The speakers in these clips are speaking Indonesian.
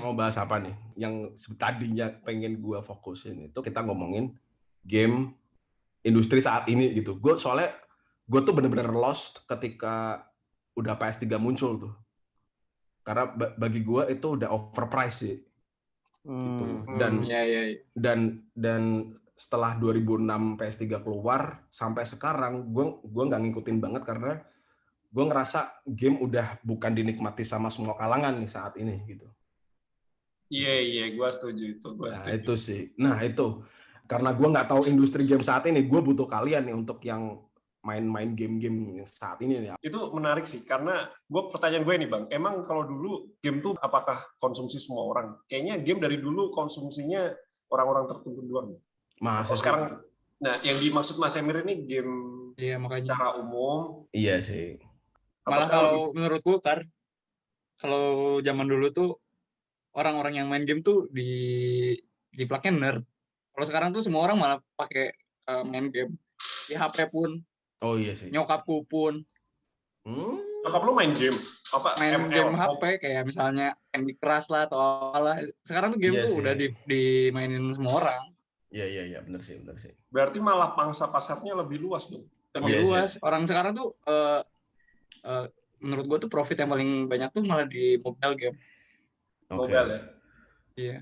mau bahas apa nih? Yang tadinya pengen gue fokusin itu kita ngomongin game industri saat ini gitu. Soalnya gue tuh bener-bener lost ketika udah PS3 muncul tuh. Karena bagi gue itu udah overpriced sih. Gitu. Dan setelah 2006 PS3 keluar sampai sekarang gue nggak ngikutin banget karena gue ngerasa game udah bukan dinikmati sama semua kalangan nih saat ini gitu. Iya, gue setuju itu. Itu sih. Nah itu karena gue nggak tahu industri game saat ini, gue butuh kalian nih untuk yang main-main game-game saat ini nih. Itu menarik sih karena pertanyaan gue nih Bang, emang kalau dulu game tuh apakah konsumsi semua orang? Kayaknya game dari dulu konsumsinya orang-orang tertentu doang. Masa sih? Sekarang, nah yang dimaksud Mas Emir ini game secara umum. Iya sih. Malah kalau menurut gue kalau zaman dulu tuh orang-orang yang main game tuh jiplaknya nerd. Kalau sekarang tuh semua orang malah pakai main game di HP pun. Oh iya sih. Nyokapku pun. Nyokap lu main game? Apa? Main game HP kayak misalnya Candy Crush lah atau apalah. Sekarang tuh game tuh udah dimainin semua orang. Iya, benar sih. Berarti malah pangsa pasarnya lebih luas dong. Lebih luas. Orang sekarang tuh menurut gue tuh profit yang paling banyak tuh malah di mobile game. Mobile ya? Iya.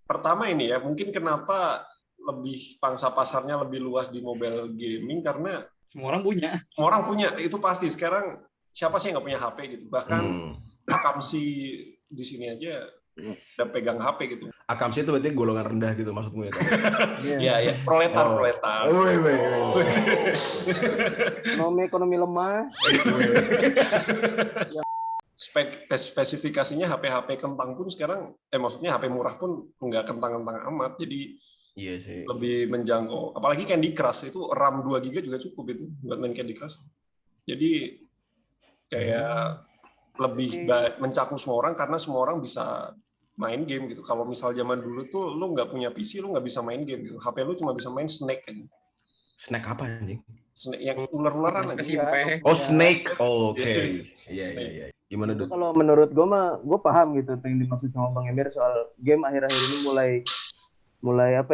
Pertama ini ya, mungkin kenapa pangsa pasarnya lebih luas di mobile gaming karena semua orang punya. Semua orang punya, itu pasti. Sekarang siapa sih yang nggak punya HP gitu? Bahkan Akamsi di sini aja udah pegang HP gitu. Akamsi itu berarti golongan rendah gitu maksudmu ya? Iya, proletar. Ekonomi lemah. Spesifikasinya HP kentang pun sekarang, maksudnya HP murah pun nggak kentang-kentang amat, jadi iya sih. Lebih menjangkau. Apalagi Candy Crush itu RAM 2 GB juga cukup itu buat main Candy Crush. Jadi kayak lebih mencakup semua orang karena semua orang bisa main game gitu. Kalau misal zaman dulu tuh lu nggak punya PC, lu nggak bisa main game gitu. HP lu cuma bisa main Snake kan. Snake apa anjing? Snake yang ular-ularan aja. Oh, Snake. Oh, oke. Iya. Gimana, Dut? Kalau menurut gue mah, gue paham gitu yang dimaksud sama Bang Emir soal game akhir-akhir ini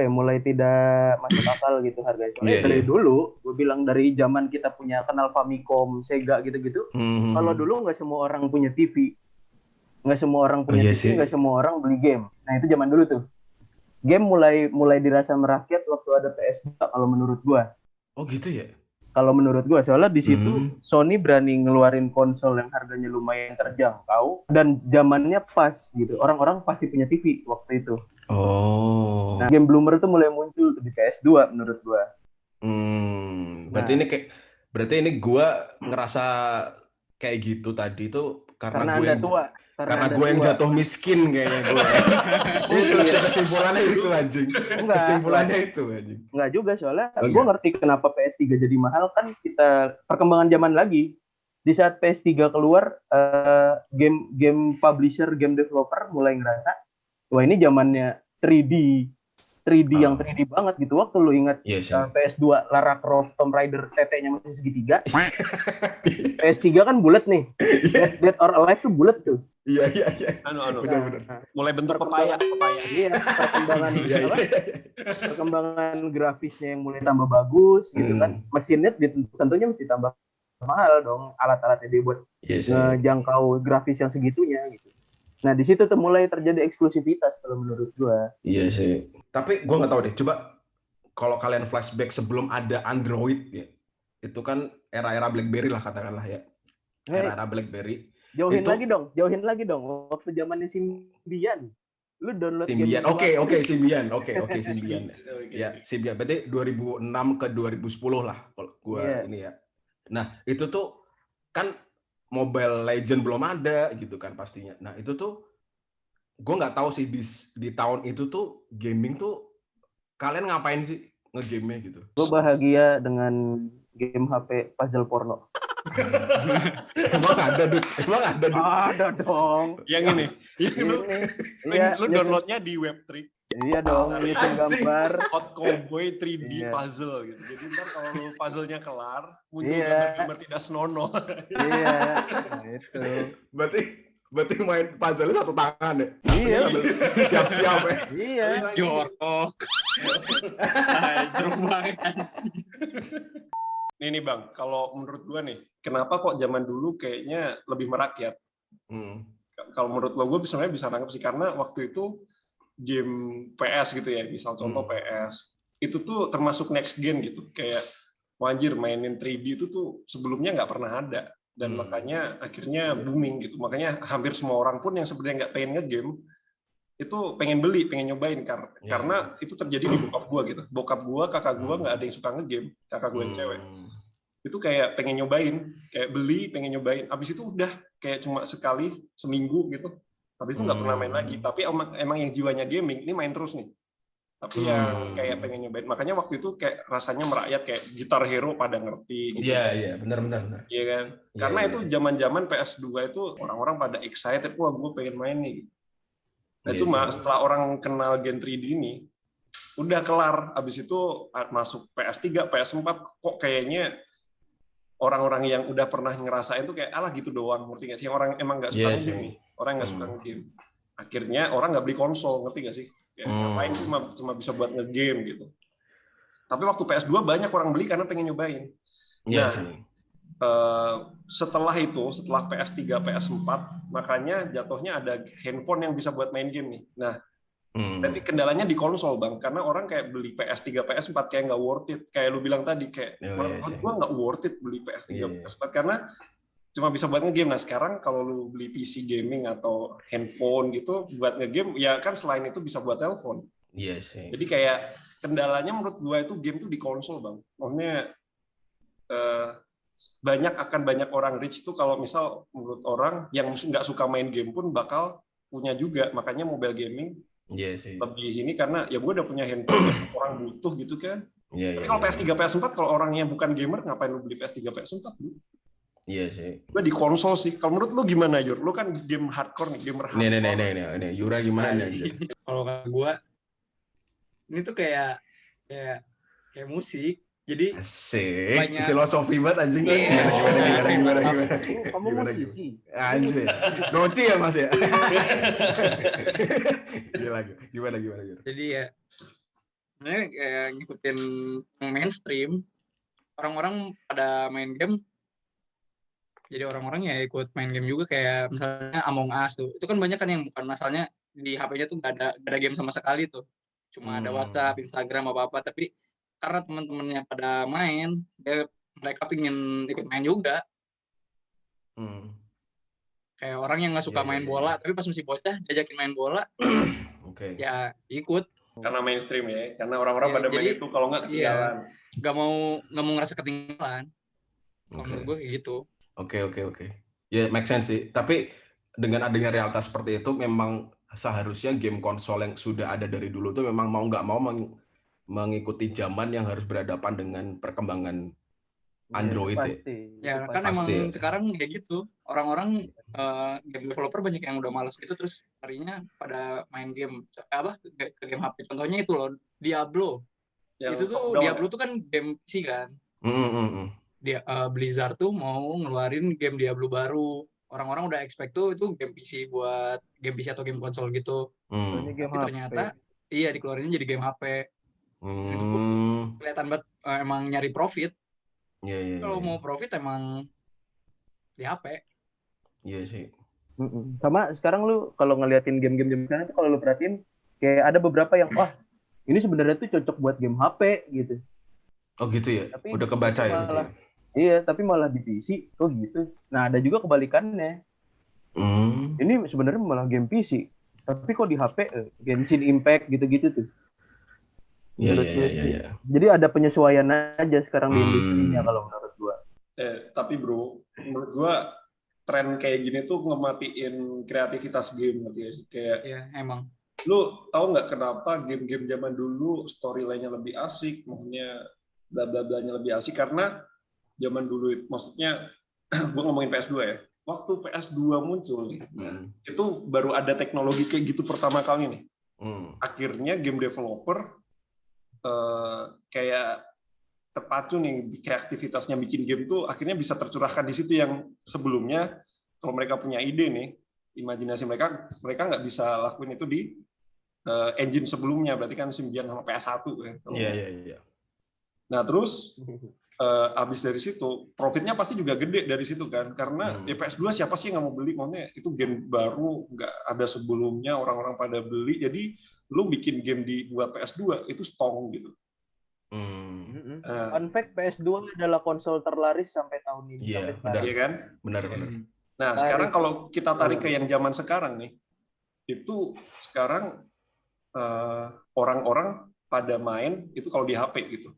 mulai tidak masuk akal gitu harganya. Dari dulu, gue bilang dari zaman kita punya kenal Famicom, Sega gitu-gitu. Kalau dulu nggak semua orang punya TV, nggak semua orang punya TV, nggak semua orang beli game. Nah itu zaman dulu tuh. Game mulai dirasa merakyat waktu ada PS2 kalau menurut gue. Oh gitu ya? Kalau menurut gue, soalnya di situ Sony berani ngeluarin konsol yang harganya lumayan terjangkau dan zamannya pas gitu. Orang-orang pasti punya TV waktu itu. Oh. Nah, game bloomer tuh mulai muncul di PS2 menurut gue. Berarti ini gue ngerasa kayak gitu tadi tuh karena gue tua. Karena gue yang jatuh miskin kayaknya gue. Itu kesimpulannya itu anjing. Kesimpulannya itu anjing. Enggak juga soalnya gue ngerti kenapa PS3 jadi mahal kan kita perkembangan zaman lagi. Di saat PS3 keluar game publisher, game developer mulai ngerasa wah ini zamannya 3D yang 3D banget gitu. Waktu lu ingat PS2 Lara Croft Tomb Raider TT-nya masih segitiga. PS3 kan bulat nih. Dead or Alive tuh bulat tuh. Iya. Benar. Mulai bentuk pepaya. Iya, perkembangan grafisnya yang mulai tambah bagus gitu kan. Mesinnya tentunya mesti tambah mahal dong alat-alatnya dia buat ngejangkau grafis yang segitunya gitu. Nah, di situ tuh mulai terjadi eksklusivitas kalau menurut gua. Iya sih. Tapi gua nggak tahu deh. Coba kalau kalian flashback sebelum ada Android ya, itu kan era-era BlackBerry lah katakanlah ya. Era-era BlackBerry. Jauhin lagi dong. Waktu zamannya Symbian. Lu download Symbian. Oke, Symbian. Symbian. Ya, Symbian. Berarti 2006 ke 2010 lah kalau gua ini ya. Nah, itu tuh kan Mobile Legend belum ada gitu kan pastinya. Nah itu tuh gue nggak tahu sih di tahun itu tuh gaming tuh kalian ngapain sih ngegame-nya gitu? Gue bahagia dengan game HP puzzle porno. Emang ada Dut? Ada dong. Yang ini lu downloadnya di Web3. Iya dong, bikin gambar Hot Cowboy 3D puzzle gitu. Jadi ntar kalau lu puzzle-nya kelar, muncul gambar-gambar tidak senonoh. Iya, itu. Berarti main puzzle satu tangan ya? Iya. Siap-siap ya? Iya. Jorok. Jorok banget anjing. Ini Bang, kalau menurut gua nih, kenapa kok zaman dulu kayaknya lebih merakyat? Kalau menurut lo, gue sebenarnya bisa nangkep sih, karena waktu itu game PS gitu ya, misal contoh PS, itu tuh termasuk next gen gitu, kayak wajir mainin 3D itu tuh sebelumnya nggak pernah ada, dan makanya akhirnya booming gitu, makanya hampir semua orang pun yang sebenarnya nggak pengen nge-game, itu pengen beli, pengen nyobain, karena itu terjadi di bokap gue gitu, bokap gue, kakak gue nggak ada yang suka nge-game, kakak gue yang cewek, itu kayak pengen nyobain, kayak beli, pengen nyobain, abis itu udah kayak cuma sekali seminggu gitu, habis itu nggak pernah main lagi. Tapi emang yang jiwanya gaming ini main terus nih, tapi yang kayak pengen nyobain, makanya waktu itu kayak rasanya merakyat, kayak Guitar Hero pada ngerti gitu. Iya, benar. Iya kan, karena itu zaman-zaman PS2 itu orang-orang pada excited, wah gue pengen main nih. Nah cuma setelah orang kenal Gen 3D ini, udah kelar, abis itu masuk PS3, PS4, kok kayaknya orang-orang yang udah pernah ngerasain tuh kayak alah gitu doang, ngerti nggak sih? Orang emang nggak suka game nih, orang nggak suka game. Akhirnya orang nggak beli konsol, ngerti nggak sih? Ya, ngapain cuma bisa buat ngegame gitu. Tapi waktu PS2 banyak orang beli karena pengen nyobain. Nah, setelah PS3, PS4, makanya jatuhnya ada handphone yang bisa buat main game nih. Nah, berarti kendalanya di konsol Bang, karena orang kayak beli PS3, PS4 kayak nggak worth it, kayak lu bilang tadi, kayak menurut gua nggak worth it beli PS3, PS4 karena cuma bisa buat ngegame. Nah sekarang kalau lu beli PC gaming atau handphone gitu buat ngegame, ya kan selain itu bisa buat telepon. Iya sih. Jadi kayak kendalanya menurut gua itu game tuh di konsol Bang. Maksudnya banyak orang rich itu kalau misal menurut orang yang nggak suka main game pun bakal punya juga, makanya mobile gaming lebih ini karena ya gue udah punya handphone orang butuh gitu kan. Tapi kalau PS3, PS4 kalau orangnya bukan gamer ngapain lu beli PS3, PS4 dulu? Iya sih. Gue di konsol sih. Kalau menurut lu gimana Jur? Lu kan game hardcore nih, gamer hardcore. Nih. Yura gimana nih? Kalau kata gue ini tuh kayak musik. Jadi asik, banyak filosofi banget anjing. Gimana? Kamu musisi. Anjing. Doci ya Mas ya? Gimana? Jadi ya sebenarnya kayak ngikutin mainstream, orang-orang pada main game. Jadi orang-orang ya ikut main game juga, kayak misalnya Among Us tuh. Itu kan banyak kan yang bukan masalahnya di HP-nya tuh gak ada game sama sekali tuh. Cuma ada WhatsApp, Instagram, apa-apa, tapi karena teman-temannya pada main, mereka pingin ikut main juga. Kayak orang yang nggak suka main bola, tapi pas masih bocah diajakin main bola, ya ikut. Karena mainstream ya, karena orang-orang pada main itu kalau nggak ketinggalan. Nggak mau ngerasa ketinggalan. Menurut gue kayak gitu. Oke. Ya make sense sih. Tapi dengan adanya realitas seperti itu, memang seharusnya game konsol yang sudah ada dari dulu tuh memang mau nggak mau mengikuti zaman yang harus berhadapan dengan perkembangan Android ya kan pasti. Emang sekarang kayak gitu, orang-orang game developer banyak yang udah malas gitu, terus harinya pada main game ke game HP. Contohnya itu loh, Diablo itu tuh Diablo tuh kan game PC kan. Blizzard tuh mau ngeluarin game Diablo baru, orang-orang udah expect tuh itu game PC buat game PC atau game konsol gitu. Tapi ternyata dikeluarinnya jadi game HP. Itu kelihatan banget emang nyari profit. Kalau mau profit emang di HP. Iya sih. Sama sekarang lu kalau ngeliatin game-game sekarang tuh kalau lu perhatiin kayak ada beberapa yang ini sebenarnya tuh cocok buat game HP gitu. Oh gitu ya. Tapi udah kebaca ya gitu. Iya, tapi malah di PC kok gitu. Nah, ada juga kebalikannya. Ini sebenarnya malah game PC, tapi kok di HP Genshin Impact gitu-gitu tuh. Iya. Jadi ada penyesuaian aja sekarang di industrinya kalau menurut gua. Tapi bro, menurut gua tren kayak gini tuh ngematiin kreativitas game gitu ya. Kayak emang. Lu tahu nggak kenapa game-game zaman dulu storyline-nya lebih asik, maksudnya bla-bla-blanya lebih asik karena zaman dulu maksudnya gua ngomongin PS2 ya. Waktu PS2 muncul nih, itu baru ada teknologi kayak gitu pertama kali nih. Akhirnya game developer kayak terpacu nih kreativitasnya bikin game tuh akhirnya bisa tercurahkan di situ yang sebelumnya kalau mereka punya ide nih imajinasi mereka nggak bisa lakuin itu di engine sebelumnya, berarti kan Symbian sama PS1 kan. Iya. Nah terus habis dari situ profitnya pasti juga gede dari situ kan, karena PS2 siapa sih yang nggak mau beli, maksudnya itu game baru nggak ada sebelumnya, orang-orang pada beli, jadi lu bikin game buat PS2 itu stong gitu. Fun fact, PS2 adalah konsol terlaris sampai tahun ini. Iya, iya kan? Benar. Nah sekarang kalau kita tarik ke yang zaman sekarang nih, itu sekarang orang-orang pada main itu kalau di HP gitu.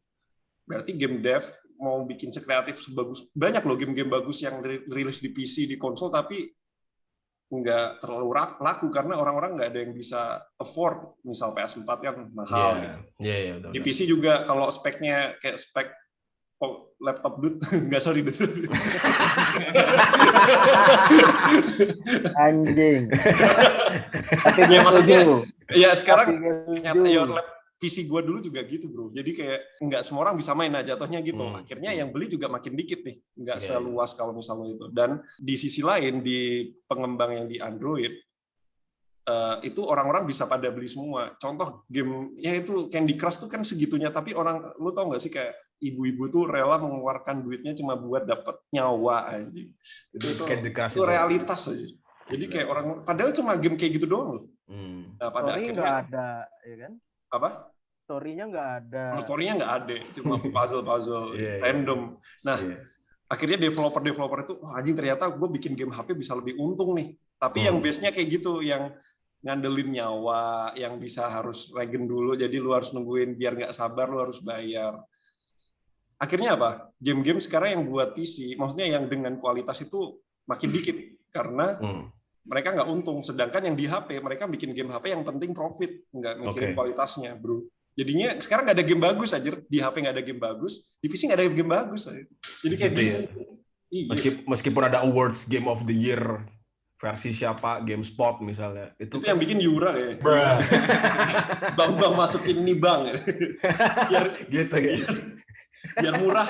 Berarti game dev mau bikin sekreatif sebagus, banyak loh game-game bagus yang rilis di PC, di konsol, tapi nggak terlalu laku karena orang-orang nggak ada yang bisa afford. Misal PS4 kan mahal. Iya, di PC juga kalau speknya kayak spek laptop dude, nggak sorry dude. Anjing. Tapi ya, maksudnya, ya sekarang PC gue dulu juga gitu bro, jadi kayak nggak semua orang bisa main, jatuhnya gitu. Akhirnya yang beli juga makin dikit nih, nggak seluas kalau misalnya itu. Dan di sisi lain, di pengembang yang di Android, itu orang-orang bisa pada beli semua. Contoh game, ya itu Candy Crush tuh kan segitunya, tapi lu tau nggak sih kayak ibu-ibu tuh rela mengeluarkan duitnya cuma buat dapet nyawa aja. Itu realitas aja. Jadi kayak orang, padahal cuma game kayak gitu doang loh. Nah, pada akhirnya nggak ada, ya kan? Apa? Story-nya nggak ada. Story-nya nggak ada, cuma puzzle random. Nah, akhirnya developer itu, anjing ternyata gue bikin game HP bisa lebih untung nih. Tapi yang base-nya kayak gitu, yang ngandelin nyawa, yang bisa harus regen dulu, jadi lu harus nungguin, biar nggak sabar lu harus bayar. Akhirnya apa? Game-game sekarang yang buat PC, maksudnya yang dengan kualitas itu makin dikit, karena mereka nggak untung. Sedangkan yang di HP, mereka bikin game HP yang penting profit, nggak mikirin kualitasnya, bro. Jadinya sekarang nggak ada game bagus aja, di HP nggak ada game bagus, di PC nggak ada game bagus aja. Jadi kayak gitu ya. Meskipun ada awards Game of the Year versi siapa, GameSpot misalnya, itu yang bikin Yura ya. Bang masukin ini bang, biar gitu ya. Biar murah.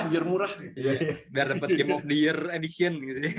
Biar dapat Game of the Year edition gitu ya.